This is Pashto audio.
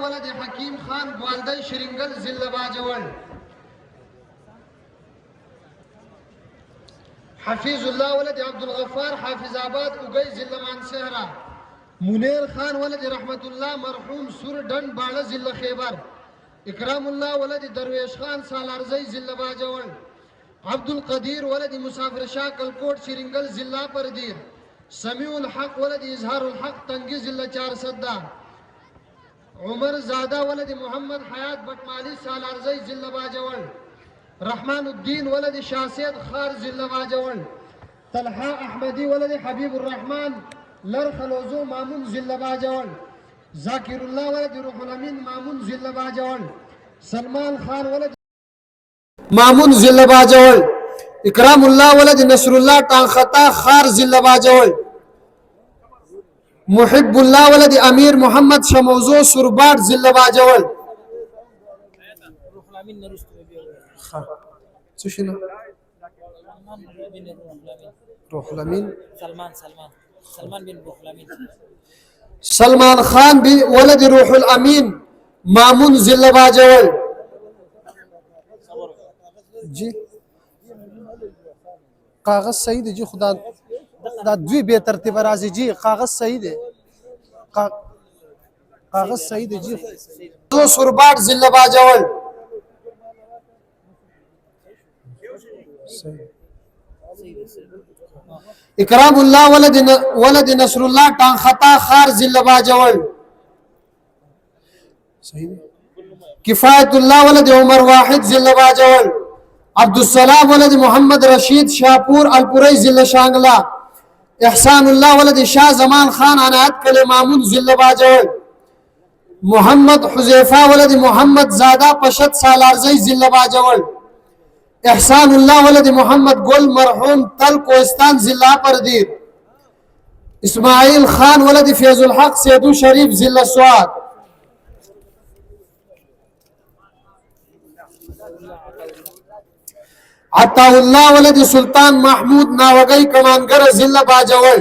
ولد حکیم خان گوالدی شرینگل ضلع باجوڑ حفیظ الله ولد عبدالغفار حافظ آباد اگئی ضلع مانسہرہ منیر خان ولد رحمت اللہ مرحوم سور ڈن باڑہ ضلع خیبر اکرام اللہ ولد درویش خان سالارزئی ضلع باجوڑ عبد القدیر ولد مسافر شاہ کلکوٹ شرینگل ضلع پردیر سمیع الحق ولد اظہار الحق تنگی ضلع چار سدہ عمر زادہ ولد محمد حیات بٹمالی سالارزئی ضلع باجوڑ رحمان الدین ولد شاسید خار ضلع باجوڑ طلحہ احمدی ولد حبیب الرحمن لرخلوزو مامون ضلع باجوڑ ذاکر اللہ ولد روح الامین مامون ضلع باجوڑ سلمان خان ولد مامون ضلع باجوڑ اکرام اللہ ولد نصر اللہ ٹانخطا خار ضلع باجوڑ محب اللہ ولد امیر محمد شموزو سرباٹ ضلع باجوڑ روح الامین سلمان خان بھی ولد روح الامین مامون ضلع باجوڑ جی کاغذ صحیح دی جی خدا دا دوی بے ترتیب راضی جی کاغذ صحیح دے کاغذ صحیح دے جی سرباٹ ضلع باجوڑ اکرام اللہ ولد نصر اللہ ٹانخطا خار ضلع باجوڑ کفایت اللہ ولد عمر واحد ضلع باجوڑ عبدالسلام ولد محمد رشید شاپور الپوری ضلع شانگلہ احسان اللہ ولد شاہ زمان خان عنایت کل مامون ضلع باجوڑ محمد حذیفہ ولد محمد زادہ پشت سالارزئی ضلع باجوڑ احسان اللہ ولد محمد گل مرحوم تل کوہستان ضلع پردیر اسماعیل خان ولد فیض الحق سیدو شریف ضلع سوات عطا اللہ ولد سلطان محمود ناوگئی کمانگر ضلع باجوڑ